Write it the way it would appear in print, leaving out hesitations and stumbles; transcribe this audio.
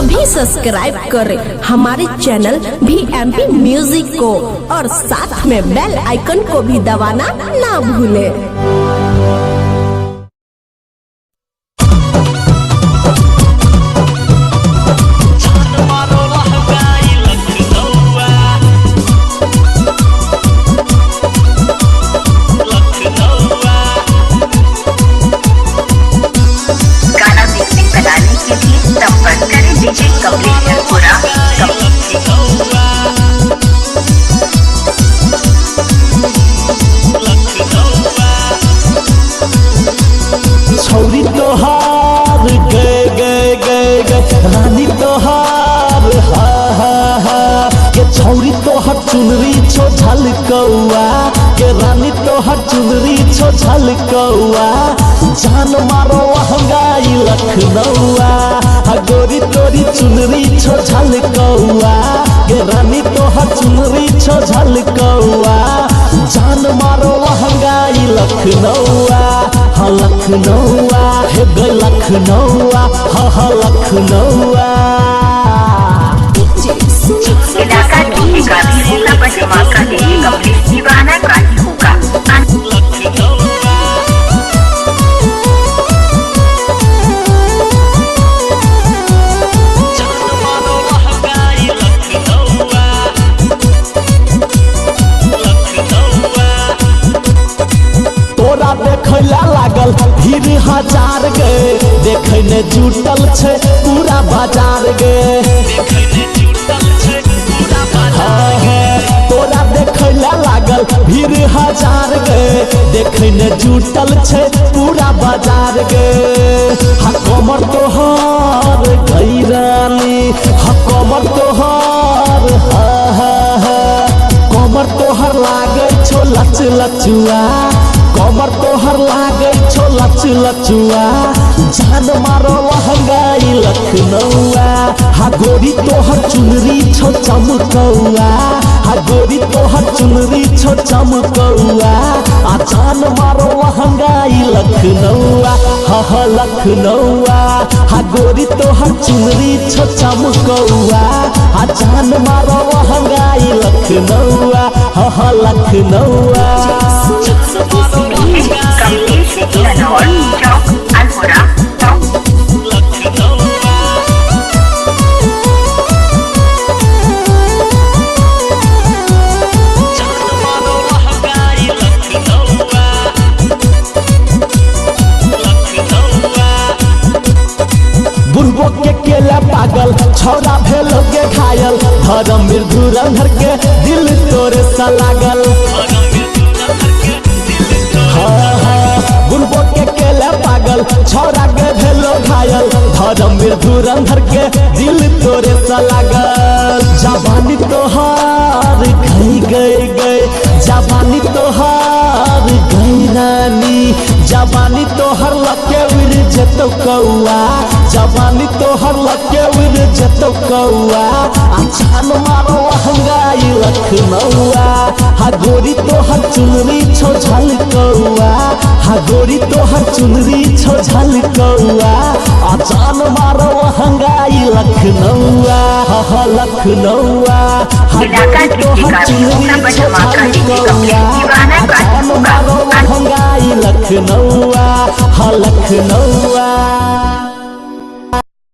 अभी सब्सक्राइब करें हमारे चैनल VMP म्यूजिक को और साथ में बेल आइकन को भी दबाना ना भूलें। छौरी तोहार गए गए गए गए रानी तोहार हा हा हा के छौरी तोहर चुनरी छो झलकौआ के रानी तोहर चुनरी छो झलकौआ जान मारो महंगाई लखनऊआ गोरी तोरी चुनरी छो झलकौआ के रानी तोहर चुनरी छो झलकौआ जान मारो महंगाई लखनऊआ हा लखनऊआ हे गए लखनऊआ हा लखनऊआ इलाका दिखेगा भी होगा पर दिमाग का देखेगा प्लीज दीवाना काटी होगा तोरा देखला लागल भीड़ हजार गे देखे ने जुटल छे पूरा बाजार गे तोरा देखला लागल भीड़ हजार गे देखे ने जुटल छे पूरा बाजार गे हा कमर तोहर गैरानी हा कमर तोहर हा हा हा कमर तोहर लागे छो लच लचुआ कमर तोहर लागे छो लच लचुआ जान मारो महंगाई लखनऊआ हा गोरी तोहर चुनरी छो चमकौआ हा गोरी तोहर चुनरी छो चमकौआ आ जान मारो महंगाई लखनऊआ हा लखनऊआ हा गोरी तोहर चुनरी छो चमकौआ आ जान मारो महंगाई लखनऊआ हा लखनऊआ कमलेश लाहौर चौक अल्मोड़ा बुढ़बो के केला पागल छौरा भेलो के घायल धर्म धुरंधर के दिल तोरे सा लागल बुढ़बो के केला पागल छौरा के भेलो घायल धर्म धुरंधर के दिल तोरे सा लागल जवानी तोहार गई गई गई जवानी तोहार गई रानी जवानी तोहर लके उड़ जतो कौआ जवानी तोहर लके उड़ जतो कौआ जान मारो महंगाई लखनऊआ हा गोरी तोहर चुनरी छो झलकौआ हा गोरी तोहर चुनरी छो झलकौआ जान मारो महंगाई लखनऊआ हा लखनऊआ हा गोरी तोहर चुनरी छो झलकौआ जान मारो महंगाई लखनऊआ हा लखनऊआ।